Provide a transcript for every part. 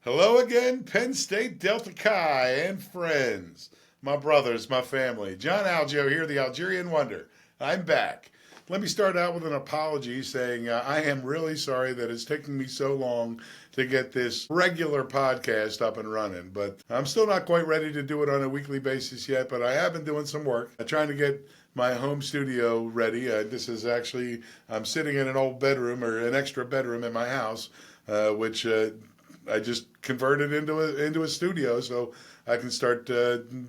Hello again, Penn State Delta Chi and friends, my brothers, my family. John Algio here, the Algerian Wonder. I'm back. Let me start out with an apology saying I am really sorry that it's taking me so long to get this regular podcast up and running. But I'm still not quite ready to do it on a weekly basis yet, but I have been doing some work. I'm trying to get my home studio ready. This is actually, I'm sitting in an old bedroom or an extra bedroom in my house, which I just converted into a studio so I can start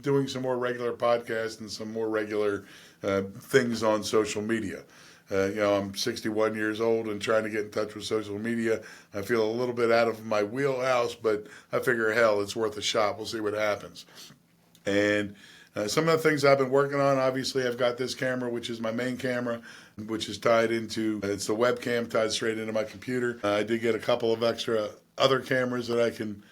doing some more regular podcasts and some more regular things on social media. I'm 61 years old and trying to get in touch with social media. I feel a little bit out of my wheelhouse, but I figure, hell, it's worth a shot. We'll see what happens. And some of the things I've been working on, obviously, I've got this camera, which is my main camera, which is tied into, it's the webcam tied straight into my computer. I did get a couple of extra other cameras that I can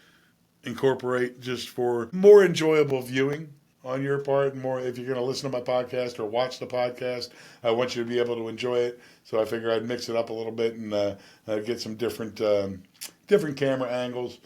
incorporate just for more enjoyable viewing on your part, and more if you're going to listen to my podcast or watch the podcast, I want you to be able to enjoy it. So I figure I'd mix it up a little bit and get some different camera angles.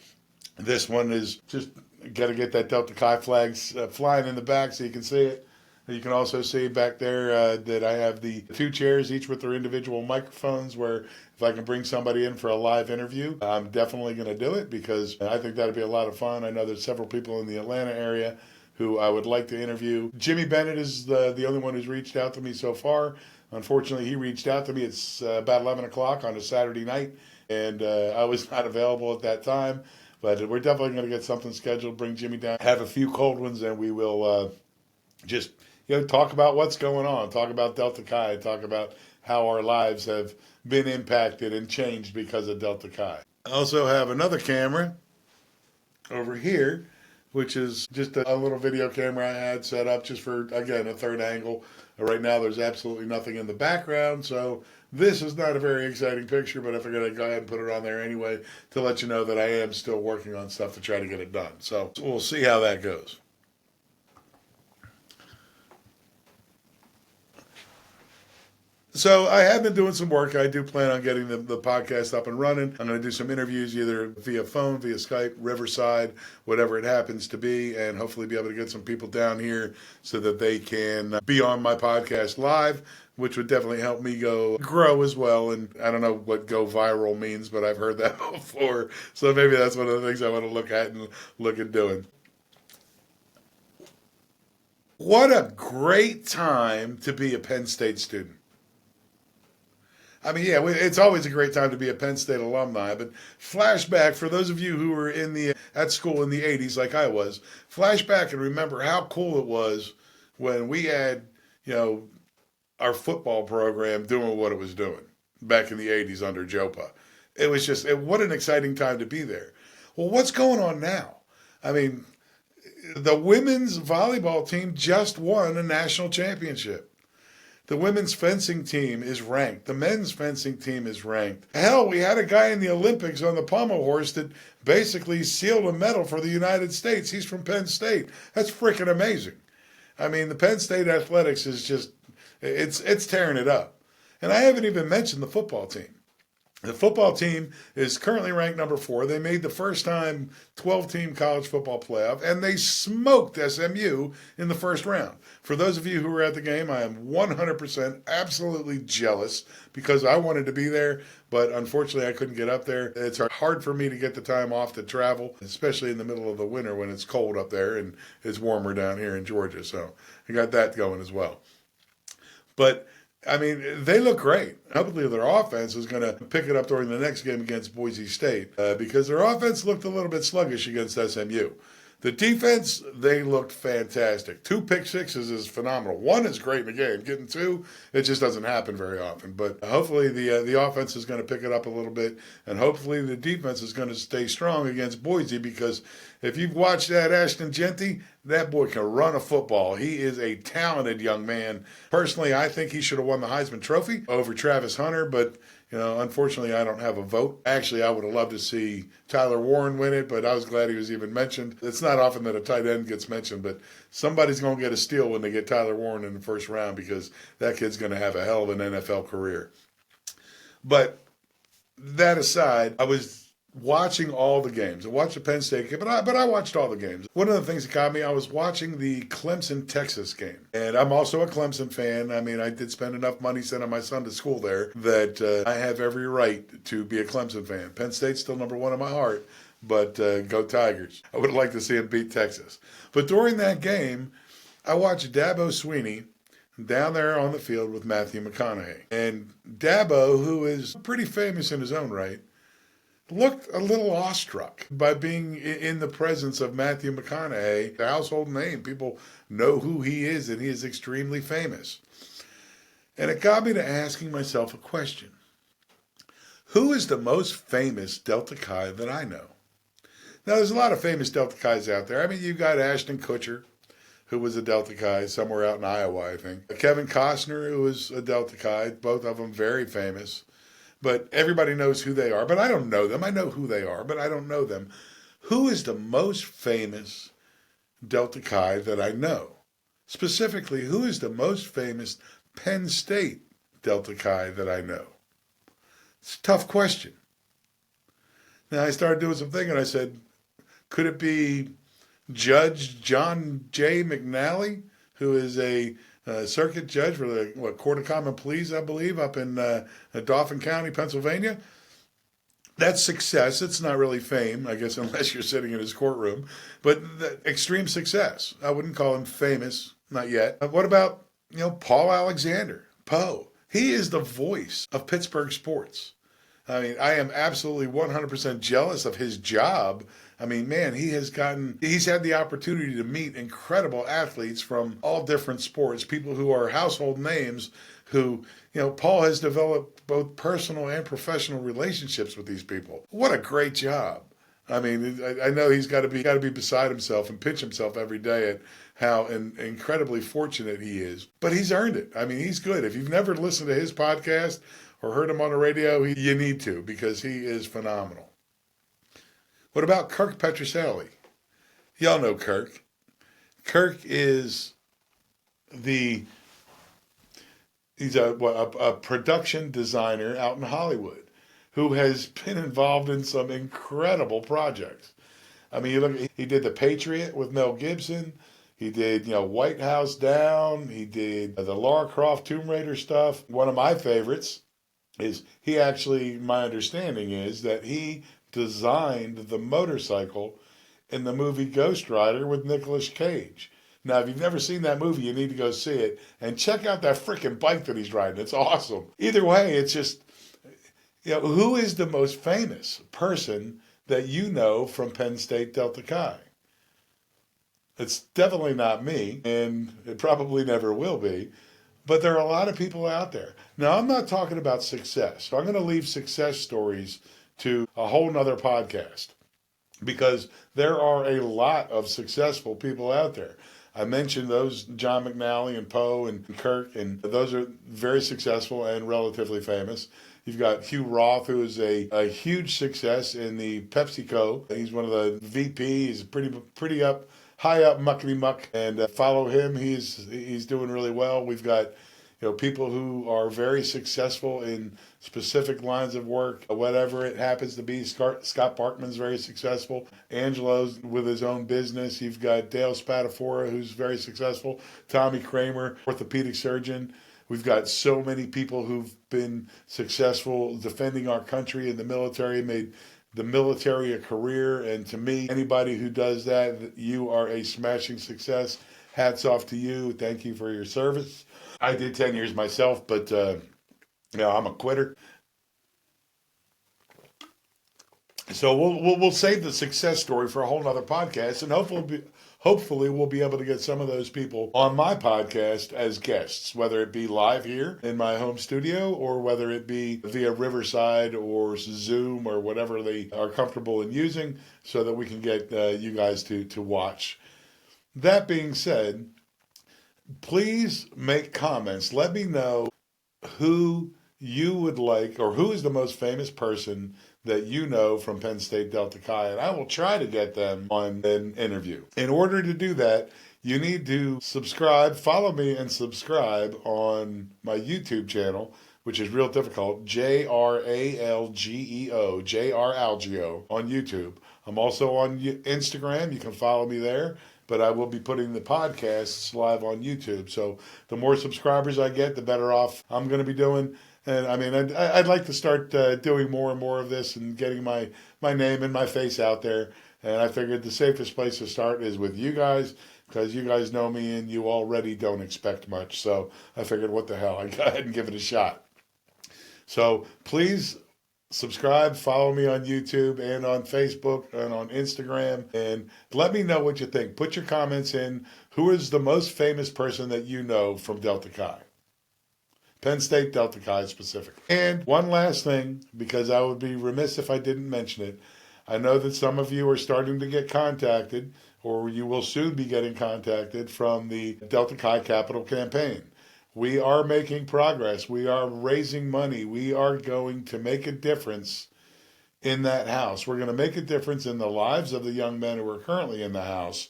This one is just got to get that Delta Chi flags flying in the back so you can see it. You can also see back there that I have the two chairs, each with their individual microphones, where if I can bring somebody in for a live interview, I'm definitely going to do it because I think that'd be a lot of fun. I know there's several people in the Atlanta area who I would like to interview. Jimmy Bennett is the only one who's reached out to me so far. Unfortunately, he reached out to me. It's about 11 o'clock on a Saturday night, and I was not available at that time. But we're definitely going to get something scheduled, bring Jimmy down, have a few cold ones, and we will just talk about what's going on, talk about Delta Chi, talk about how our lives have been impacted and changed because of Delta Chi. I also have another camera over here, which is just a little video camera I had set up just for, again, a third angle. Right now there's absolutely nothing in the background, so this is not a very exciting picture, but I figured I'd go ahead and put it on there anyway to let you know that I am still working on stuff to try to get it done. So we'll see how that goes. So I have been doing some work. I do plan on getting the podcast up and running. I'm going to do some interviews either via phone, via Skype, Riverside, whatever it happens to be, and hopefully be able to get some people down here so that they can be on my podcast live, which would definitely help me grow as well. And I don't know what go viral means, but I've heard that before. So maybe that's one of the things I want to look at and look at doing. What a great time to be a Penn State student. I mean, yeah, it's always a great time to be a Penn State alumni, but flashback for those of you who were at school in the 80s like I was, flashback and remember how cool it was when we had, our football program doing what it was doing back in the 80s under Jopa. It was just, what an exciting time to be there. Well, what's going on now? I mean, the women's volleyball team just won a national championship. The women's fencing team is ranked. The men's fencing team is ranked. Hell, we had a guy in the Olympics on the pommel horse that basically sealed a medal for the United States. He's from Penn State. That's freaking amazing. I mean, the Penn State athletics is just, it's tearing it up. And I haven't even mentioned the football team. The football team is currently ranked number 4. They made the first time 12-team college football playoff, and they smoked SMU in the first round. For those of you who were at the game, I am 100% absolutely jealous because I wanted to be there, but unfortunately I couldn't get up there. It's hard for me to get the time off to travel, especially in the middle of the winter when it's cold up there and it's warmer down here in Georgia. So I got that going as well. But I mean, they look great. Hopefully their offense is going to pick it up during the next game against Boise State because their offense looked a little bit sluggish against SMU. The defense, they looked fantastic. 2 pick sixes is phenomenal. 1 is great in the game. Getting 2, it just doesn't happen very often. But hopefully the offense is going to pick it up a little bit, and hopefully the defense is going to stay strong against Boise because if you've watched that Ashton Genty, that boy can run a football. He is a talented young man. Personally, I think he should have won the Heisman Trophy over Travis Hunter, but unfortunately, I don't have a vote. Actually, I would have loved to see Tyler Warren win it, but I was glad he was even mentioned. It's not often that a tight end gets mentioned, but somebody's going to get a steal when they get Tyler Warren in the first round because that kid's going to have a hell of an NFL career. But that aside, I was watching all the games. I watched the Penn State game, but I watched all the games. One of the things that got me, I was watching the Clemson-Texas game. And I'm also a Clemson fan. I mean, I did spend enough money sending my son to school there that I have every right to be a Clemson fan. Penn State's still number one in my heart, but go Tigers. I would like to see them beat Texas. But during that game, I watched Dabo Swinney down there on the field with Matthew McConaughey. And Dabo, who is pretty famous in his own right, looked a little awestruck by being in the presence of Matthew McConaughey, a household name. People know who he is, and he is extremely famous. And it got me to asking myself a question. Who is the most famous Delta Chi that I know? Now, there's a lot of famous Delta Chis out there. I mean, you've got Ashton Kutcher, who was a Delta Chi, somewhere out in Iowa, I think. Kevin Costner, who was a Delta Chi, both of them very famous. But everybody knows who they are. But I don't know them. I know who they are, but I don't know them. Who is the most famous Delta Chi that I know? Specifically, who is the most famous Penn State Delta Chi that I know? It's a tough question. Now, I started doing some thinking. I said, could it be Judge John J. McNally, who is a circuit judge for the Court of Common Pleas, I believe, up in Dauphin County, Pennsylvania? That's success. It's not really fame, I guess, unless you're sitting in his courtroom. But extreme success. I wouldn't call him famous, not yet. What about, Paul Alexander, Poe? He is the voice of Pittsburgh sports. I mean, I am absolutely 100% jealous of his job. I mean, man, he's had the opportunity to meet incredible athletes from all different sports, people who are household names who, Paul has developed both personal and professional relationships with these people. What a great job. I mean, I know he's got to be beside himself and pinch himself every day at how incredibly fortunate he is. But he's earned it. I mean, he's good. If you've never listened to his podcast or heard him on the radio, you need to, because he is phenomenal. What about Kirk Petroselli? Y'all know Kirk. Kirk is he's a production designer out in Hollywood who has been involved in some incredible projects. I mean, you look, he did The Patriot with Mel Gibson. He did, White House Down. He did the Lara Croft Tomb Raider stuff. One of my favorites is my understanding is that he designed the motorcycle in the movie Ghost Rider with Nicolas Cage. Now, if you've never seen that movie, you need to go see it and check out that freaking bike that he's riding. It's awesome. Either way, it's just, who is the most famous person that you know from Penn State Delta Chi? It's definitely not me, and it probably never will be, but there are a lot of people out there. Now, I'm not talking about success, so I'm going to leave success stories to a whole nother podcast, because there are a lot of successful people out there. I mentioned those, John McNally and Poe and Kirk, and those are very successful and relatively famous. You've got Hugh Roth, who is a huge success in the PepsiCo. He's one of the VP. He's pretty high up muckety muck, and follow him. He's doing really well. We've got people who are very successful in specific lines of work, whatever it happens to be. Scott Parkman's very successful. Angelo's with his own business. You've got Dale Spadafora, who's very successful. Tommy Kramer, orthopedic surgeon. We've got so many people who've been successful defending our country in the military, made the military a career. And to me, anybody who does that, you are a smashing success. Hats off to you. Thank you for your service. I did 10 years myself, but I'm a quitter. So we'll save the success story for a whole nother podcast, and hopefully we'll be able to get some of those people on my podcast as guests, whether it be live here in my home studio or whether it be via Riverside or Zoom or whatever they are comfortable in using, so that we can get you guys to watch. That being said, please make comments. Let me know who you would like, or who is the most famous person that you know from Penn State Delta Chi, and I will try to get them on an interview. In order to do that, you need to follow me and subscribe on my YouTube channel, which is real difficult, JRALGEO, JR Algeo on YouTube. I'm also on Instagram. You can follow me there, but I will be putting the podcasts live on YouTube. So the more subscribers I get, the better off I'm going to be doing. And I mean, I'd like to start doing more and more of this and getting my name and my face out there. And I figured the safest place to start is with you guys, because you guys know me and you already don't expect much. So I figured, what the hell, I'd go ahead and give it a shot. So please subscribe, follow me on YouTube and on Facebook and on Instagram, and let me know what you think. Put your comments in. Who is the most famous person that you know from Delta Chi? Penn State, Delta Chi specifically. And one last thing, because I would be remiss if I didn't mention it. I know that some of you are starting to get contacted, or you will soon be getting contacted from the Delta Chi Capital Campaign. We are making progress. We are raising money. We are going to make a difference in that house. We're going to make a difference in the lives of the young men who are currently in the house,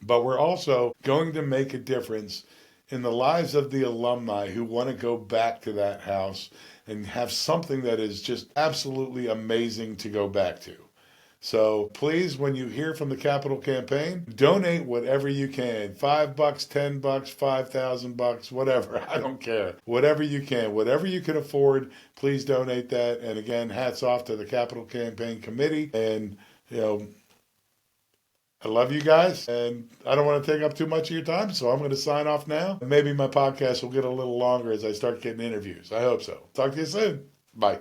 but we're also going to make a difference in the lives of the alumni who want to go back to that house and have something that is just absolutely amazing to go back to. So please, when you hear from the Capital Campaign, donate whatever you can. $5, $10, $5,000, whatever. I don't care. Whatever you can. Whatever you can afford, please donate that. And again, hats off to the Capital Campaign Committee. And, I love you guys, and I don't want to take up too much of your time, so I'm going to sign off now. Maybe my podcast will get a little longer as I start getting interviews. I hope so. Talk to you soon. Bye.